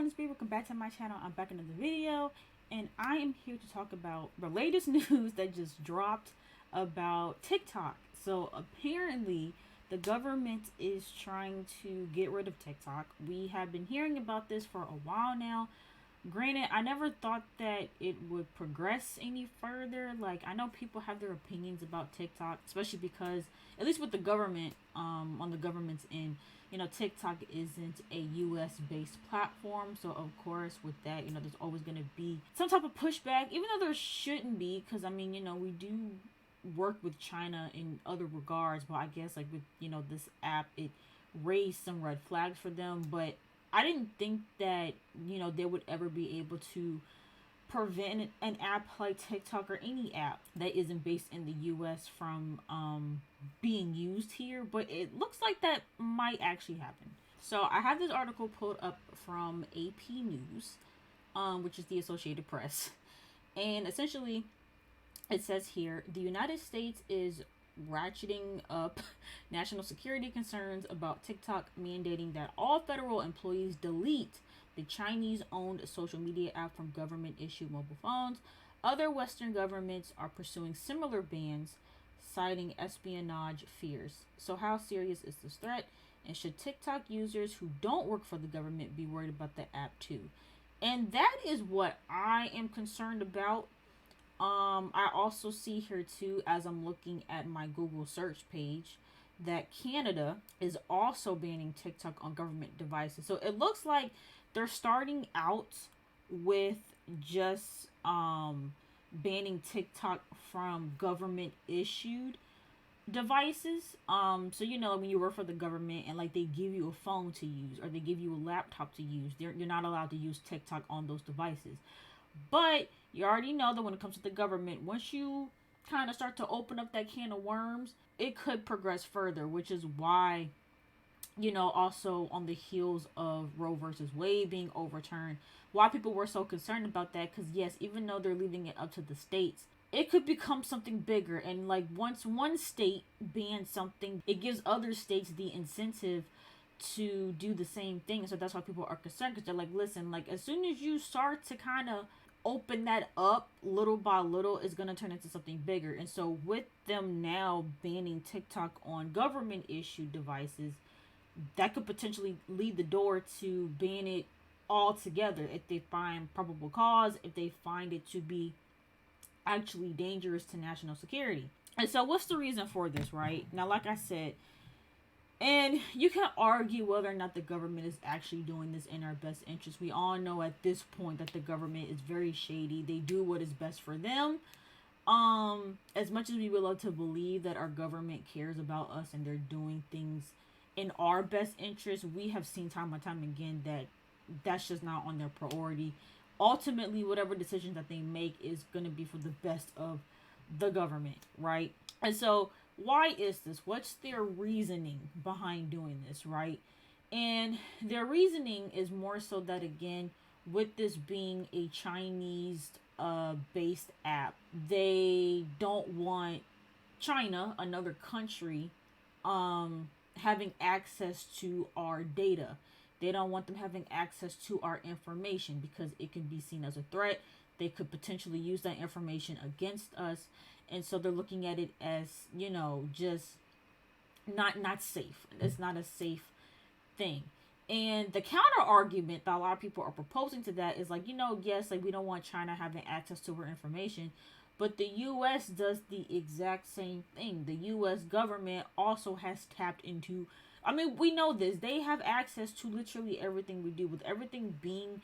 it's Bree. Welcome back to my channel. I'm back in another video, and I am here to talk about the latest news that just dropped about TikTok. So apparently the government is trying to get rid of TikTok. We have been hearing about this for a while now. Granted, I never thought that it would progress any further. Like, I know people have their opinions about TikTok, especially because, at least with the government, on the government's end, TikTok isn't a US based platform. So, of course, with that, there's always going to be some type of pushback, even though there shouldn't be, because, we do work with China in other regards. But I guess, like, with, this app, it raised some red flags for them. But I didn't think that, they would ever be able to prevent an app like TikTok or any app that isn't based in the US from being used here. But it looks like that might actually happen. So I have this article pulled up from AP News, which is the Associated Press. And essentially, it says here, the United States is ratcheting up national security concerns about TikTok mandating that all federal employees delete the Chinese-owned social media app from government-issued mobile phones. Other Western governments are pursuing similar bans, citing espionage fears. So how serious is this threat? And should TikTok users who don't work for the government be worried about the app too? And that is what I am concerned about. I also see here too, as I'm looking at my Google search page, that Canada is also banning TikTok on government devices. So it looks like they're starting out with just banning TikTok from government issued devices. So when you work for the government and like they give you a phone to use or they give you a laptop to use, you're not allowed to use TikTok on those devices. But you already know that when it comes to the government, once you kind of start to open up that can of worms, it could progress further, which is why, also on the heels of Roe versus Wade being overturned, why people were so concerned about that. Because yes, even though they're leaving it up to the states, it could become something bigger. And like once one state bans something, it gives other states the incentive to do the same thing. So that's why people are concerned, because they're like, listen, like as soon as you start to kind of open that up little by little, it's going to turn into something bigger. And so with them now banning TikTok on government issued devices, that could potentially lead the door to ban it altogether if they find probable cause, if they find it to be actually dangerous to national security. And so what's the reason for this, right? Now, like I said, and you can argue whether or not the government is actually doing this in our best interest. We all know at this point that the government is very shady. They do what is best for them. As much as we would love to believe that our government cares about us and they're doing things in our best interest, we have seen time and time again that that's just not on their priority. Ultimately, whatever decisions that they make is going to be for the best of the government, right? And so why is this? What's their reasoning behind doing this, right? And their reasoning is more so that, again, with this being a Chinese based app, they don't want China, another country, having access to our data. They don't want them having access to our information because it can be seen as a threat. They could potentially use that information against us. And so they're looking at it as, just not safe. It's not a safe thing. And the counter argument that a lot of people are proposing to that is like, yes, like we don't want China having access to our information, but the US does the exact same thing. The US government also has tapped into, we know this. They have access to literally everything we do. With everything being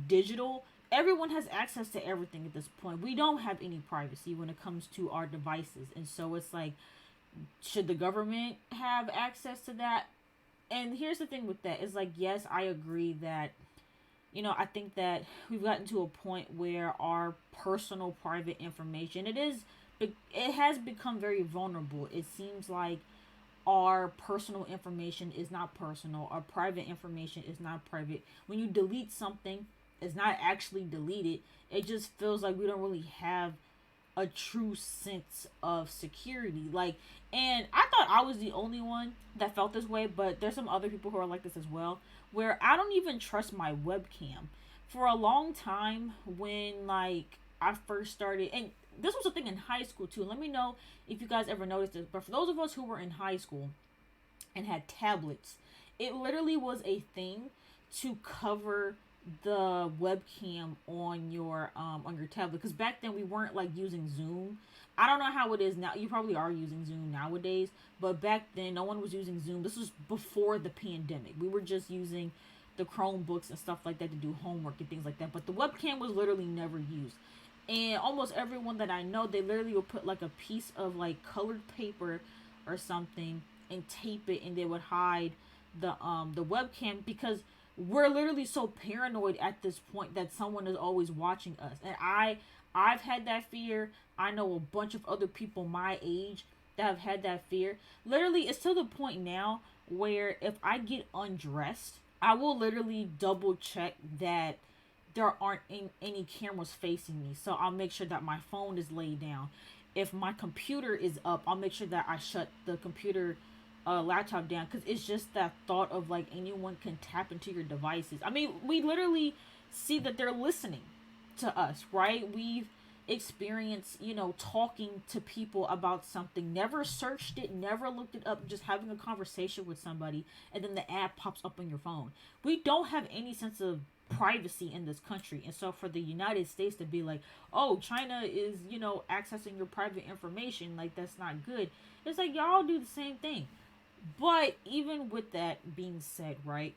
digital, everyone has access to everything at this point. We don't have any privacy when it comes to our devices. And so it's like, should the government have access to that? And here's the thing with that. It's like, yes, I agree that, I think that we've gotten to a point where our personal private information, it has become very vulnerable. It seems like our personal information is not personal. Our private information is not private. When you delete something, it's not actually deleted. It just feels like we don't really have a true sense of security. Like, and I thought I was the only one that felt this way, but there's some other people who are like this as well, where I don't even trust my webcam. For a long time, when like I first started, and this was a thing in high school too. Let me know if you guys ever noticed this. But for those of us who were in high school and had tablets, it literally was a thing to cover the webcam on your tablet, because back then we weren't like using Zoom. I don't know how it is now. You probably are using Zoom nowadays, but back then no one was using Zoom. This was before the pandemic. We were just using the Chromebooks and stuff like that to do homework and things like that. But the webcam was literally never used. And almost everyone that I know, they literally would put like a piece of like colored paper or something and tape it, and they would hide the webcam, because we're literally so paranoid at this point that someone is always watching us. And I've had that fear. I know a bunch of other people my age that have had that fear. Literally, it's to the point now where if I get undressed, I will literally double check that there aren't any cameras facing me. So I'll make sure that my phone is laid down. If my computer is up, I'll make sure that I shut the computer laptop down, because it's just that thought of like anyone can tap into your devices. I mean, we literally see that they're listening to us, right? We've experienced, talking to people about something, never searched it, never looked it up, just having a conversation with somebody, and then the ad pops up on your phone. We don't have any sense of privacy in this country. And so for the United States to be like, oh, China is, accessing your private information, like that's not good. It's like y'all do the same thing. But even with that being said, right,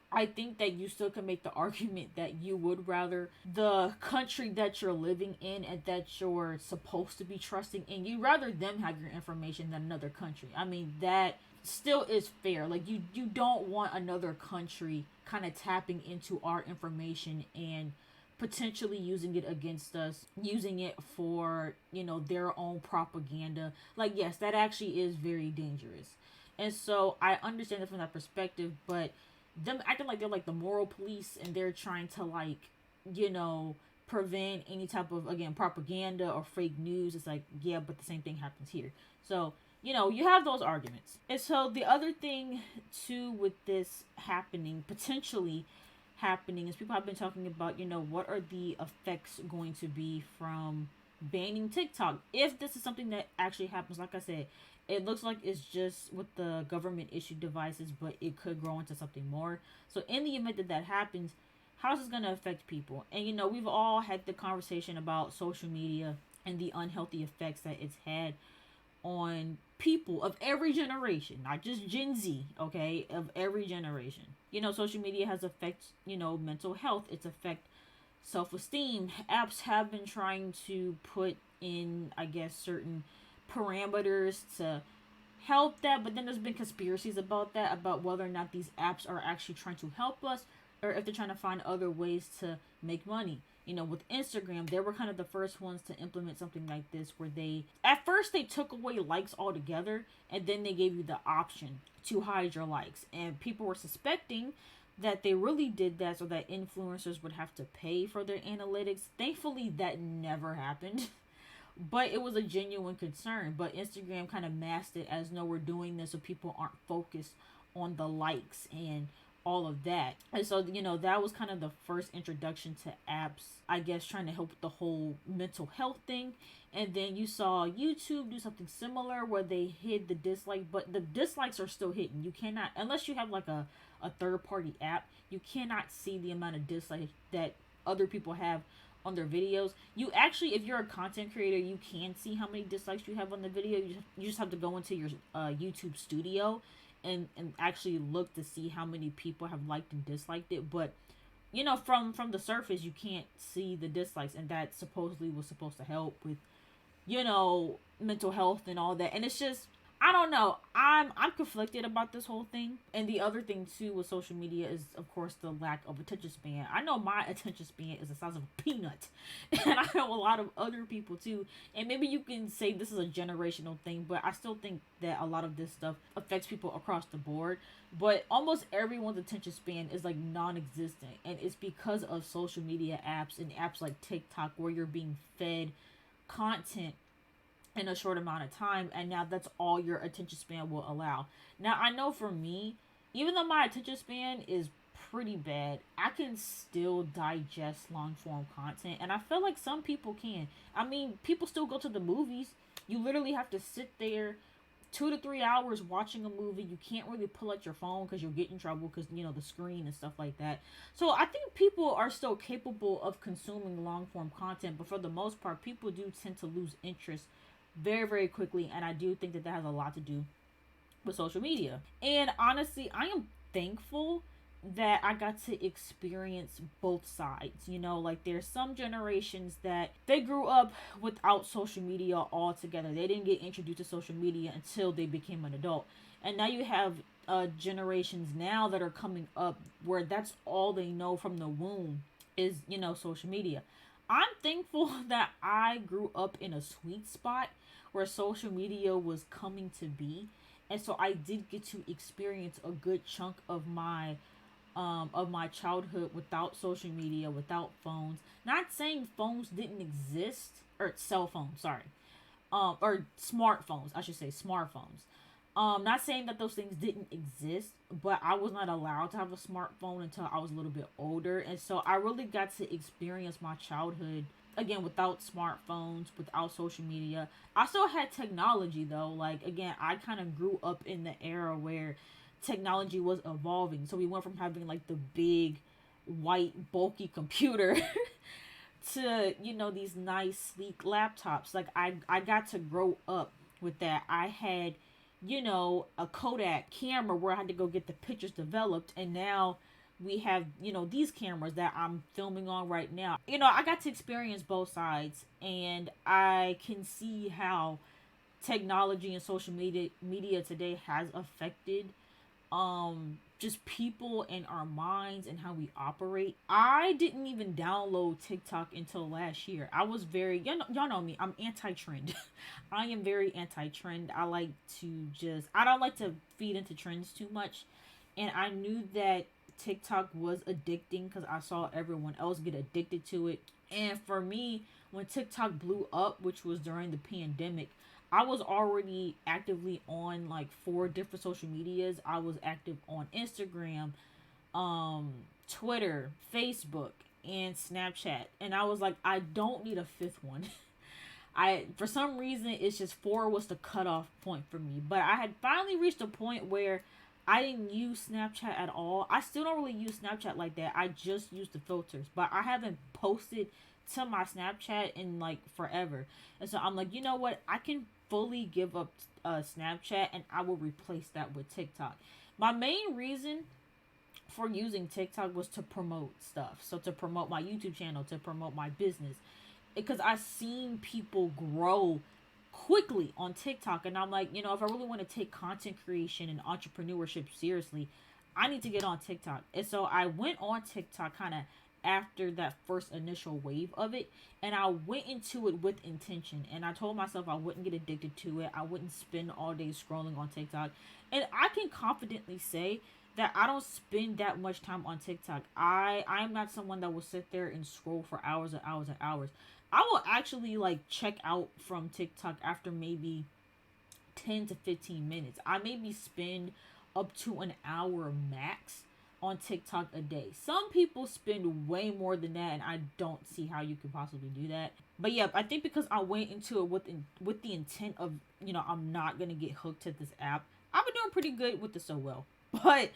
I think that you still can make the argument that you would rather the country that you're living in and that you're supposed to be trusting in, you rather them have your information than another country. I mean, that still is fair. Like, you don't want another country kind of tapping into our information and potentially using it against us, using it for, their own propaganda. Like, yes, that actually is very dangerous. And so I understand it from that perspective, but them acting like they're like the moral police and they're trying to like, prevent any type of, again, propaganda or fake news. It's like, yeah, but the same thing happens here. So, you have those arguments. And so the other thing too with this happening, potentially happening, is people have been talking about, what are the effects going to be from banning TikTok if this is something that actually happens. Like I said, it looks like it's just with the government issued devices, but it could grow into something more. So in the event that that happens, how's this going to affect people? And we've all had the conversation about social media and the unhealthy effects that it's had on people of every generation, not just Gen Z, okay, of every generation. Social media has affect, mental health. It's affect self-esteem. Apps have been trying to put in, I guess, certain parameters to help that, but then there's been conspiracies about that, about whether or not these apps are actually trying to help us or if they're trying to find other ways to make money. With Instagram, they were kind of the first ones to implement something like this, where at first they took away likes altogether, and then they gave you the option to hide your likes. And people were suspecting that they really did that so that influencers would have to pay for their analytics. Thankfully, that never happened. But it was a genuine concern. But Instagram kind of masked it as, no, we're doing this so people aren't focused on the likes and all of that. And so, that was kind of the first introduction to apps, I guess, trying to help with the whole mental health thing. And then you saw YouTube do something similar where they hid the dislike, but the dislikes are still hidden. You cannot, unless you have like a third party app, you cannot see the amount of dislikes that other people have on their videos. You actually, if you're a content creator, you can see how many dislikes you have on the video. You just have to go into your YouTube studio and actually look to see how many people have liked and disliked it. But from the surface, you can't see the dislikes, and that supposedly was supposed to help with mental health and all that. And it's just, I don't know. I'm conflicted about this whole thing. And the other thing too with social media is, of course, the lack of attention span. I know my attention span is the size of a peanut, and I know a lot of other people too. And maybe you can say this is a generational thing, but I still think that a lot of this stuff affects people across the board. But almost everyone's attention span is like non-existent, and it's because of social media apps and apps like TikTok, where you're being fed content in a short amount of time, and now that's all your attention span will allow. Now I know for me, even though my attention span is pretty bad, I can still digest long form content, and I feel like some people can. I mean, people still go to the movies. You literally have to sit there 2 to 3 hours watching a movie. You can't really pull out your phone because you'll get in trouble because the screen and stuff like that. So I think people are still capable of consuming long form content, but for the most part, people do tend to lose interest very, very quickly, and I do think that that has a lot to do with social media. And honestly, I am thankful that I got to experience both sides. Like there's some generations that they grew up without social media altogether. They didn't get introduced to social media until they became an adult. And now you have generations now that are coming up where that's all they know from the womb is, social media. I'm thankful that I grew up in a sweet spot where social media was coming to be, and so I did get to experience a good chunk of my childhood without social media, without phones. Not saying phones didn't exist, or cell phones, sorry, or smartphones, I should say smartphones. Not saying that those things didn't exist, but I was not allowed to have a smartphone until I was a little bit older, and so I really got to experience my childhood again without smartphones, without social media. I still had technology though. Like again, I kind of grew up in the era where technology was evolving. So we went from having like the big white bulky computer to, these nice sleek laptops. Like I got to grow up with that. I had, a Kodak camera where I had to go get the pictures developed, and now we have, these cameras that I'm filming on right now. I got to experience both sides, and I can see how technology and social media today has affected just people and our minds and how we operate. I didn't even download TikTok until last year. I was very, y'all know me, I'm anti-trend. I am very anti-trend. I don't like to feed into trends too much. And I knew that TikTok was addicting because I saw everyone else get addicted to it. And for me, when TikTok blew up, which was during the pandemic, I was already actively on like 4 different social medias. I was active on Instagram, Twitter, Facebook, and Snapchat. And I was like, I don't need a fifth one. I for some reason it's just 4 was the cutoff point for me. But I had finally reached a point where I didn't use Snapchat at all. I still don't really use Snapchat like that. I just use the filters. But I haven't posted to my Snapchat in like forever. And so I'm like, you know what? I can fully give up Snapchat, and I will replace that with TikTok. My main reason for using TikTok was to promote stuff. So to promote my YouTube channel, to promote my business. Because I've seen people grow quickly on TikTok, and I'm like, if I really want to take content creation and entrepreneurship seriously, I need to get on TikTok. And so I went on TikTok kind of after that first initial wave of it, and I went into it with intention, and I told myself I wouldn't get addicted to it. I wouldn't spend all day scrolling on TikTok. And I can confidently say that I don't spend that much time on TikTok. I'm not someone that will sit there and scroll for hours and hours and hours. I will actually like check out from TikTok after maybe 10 to 15 minutes. I maybe spend up to an hour max on TikTok a day. Some people spend way more than that, and I don't see how you could possibly do that. But yeah, I think because I went into it with the intent of, I'm not gonna get hooked to this app. I've been doing pretty good with it so well. But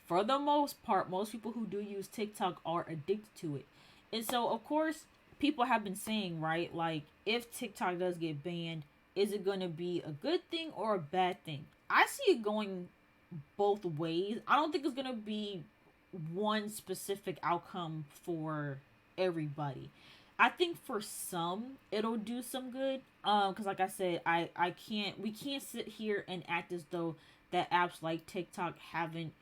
for the most part, most people who do use TikTok are addicted to it. And so of course, people have been saying, right, like if TikTok does get banned, is it gonna be a good thing or a bad thing? I see it going both ways. I don't think it's gonna be one specific outcome for everybody. I think for some it'll do some good. Because like I said, we can't sit here and act as though that apps like TikTok haven't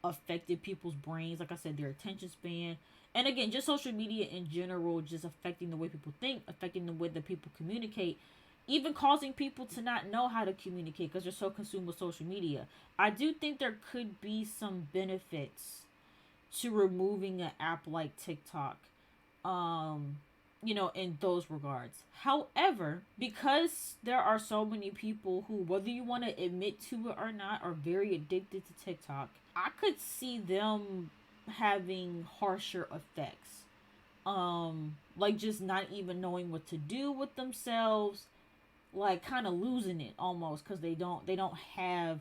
affected people's brains. Like I said, their attention span. And again, just social media in general, just affecting the way people think, affecting the way that people communicate, even causing people to not know how to communicate because they're so consumed with social media. I do think there could be some benefits to removing an app like TikTok. in those regards. However, because there are so many people who, whether you want to admit to it or not, are very addicted to TikTok, I could see them having harsher effects. Like just not even knowing what to do with themselves, like kind of losing it almost because they don't have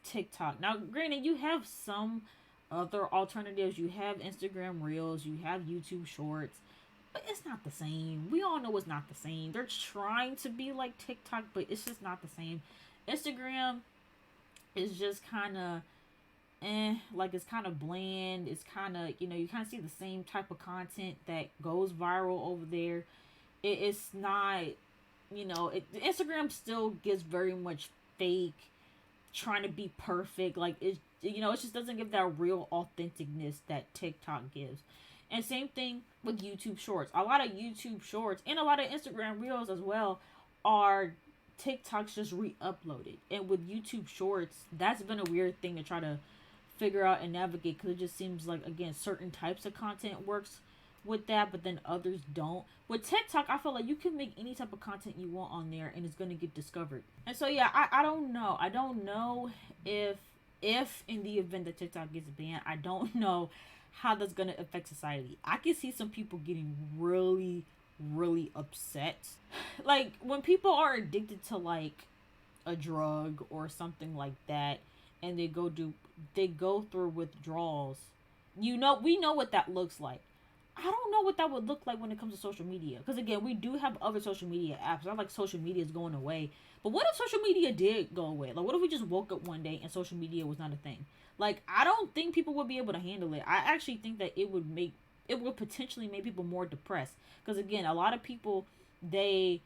TikTok. Now, granted, you have some other alternatives. You have Instagram Reels, you have YouTube Shorts, but it's not the same. We all know it's not the same. They're trying to be like TikTok, but it's just not the same. Instagram is just kind of like it's kind of bland. It's kind of, you kind of see the same type of content that goes viral over there. It's not, Instagram still gives very much fake, trying to be perfect. Like it just doesn't give that real authenticness that TikTok gives. And same thing with YouTube Shorts. A lot of YouTube Shorts and a lot of Instagram Reels as well are TikToks just re-uploaded. And with YouTube Shorts, that's been a weird thing to try to figure out and navigate, because it just seems like, again, certain types of content works with that, but then others don't. With TikTok, I feel like you can make any type of content you want on there and it's going to get discovered. And so yeah, I don't know. I don't know if in the event that TikTok gets banned, I don't know how that's going to affect society. I can see some people getting really, really upset. Like when people are addicted to like a drug or something like that, and they go through withdrawals. We know what that looks like. I don't know what that would look like when it comes to social media. Because again, we do have other social media apps. Not like social media is going away. But what if social media did go away? Like, what if we just woke up one day and social media was not a thing? Like, I don't think people would be able to handle it. I actually think that it would potentially make people more depressed. Because again, a lot of people, they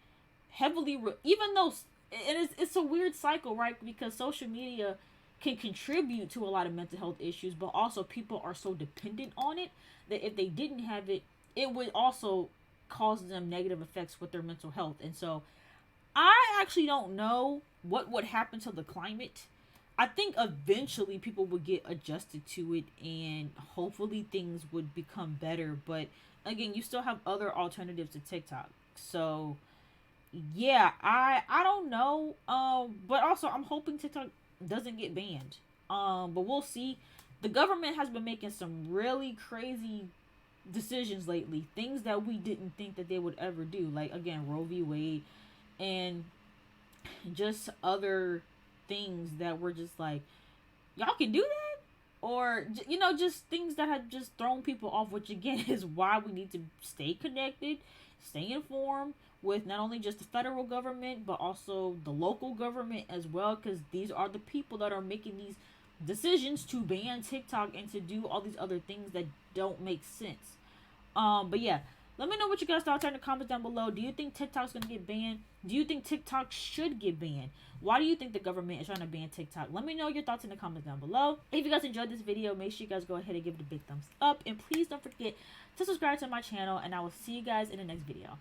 heavily, even though, and it's a weird cycle, right? Because social media can contribute to a lot of mental health issues, but also people are so dependent on it that if they didn't have it, it would also cause them negative effects with their mental health. And so I actually don't know what would happen to the climate. I think eventually people would get adjusted to it and hopefully things would become better. But again, you still have other alternatives to TikTok. So yeah, I don't know. But also I'm hoping TikTok doesn't get banned. But we'll see. The government has been making some really crazy decisions lately, things that we didn't think that they would ever do. Like again, Roe v. Wade, and just other things that were just like, y'all can do that, or just things that have just thrown people off. Which again is why we need to stay connected, stay informed with not only just the federal government but also the local government as well, because these are the people that are making these decisions to ban TikTok and to do all these other things that don't make sense. But yeah, let me know what you guys thought in the comments down below. Do you think TikTok's gonna get banned? Do you think TikTok should get banned? Why do you think the government is trying to ban TikTok? Let me know your thoughts in the comments down below. If you guys enjoyed this video, make sure you guys go ahead and give it a big thumbs up, and please don't forget to subscribe to my channel, and I will see you guys in the next video.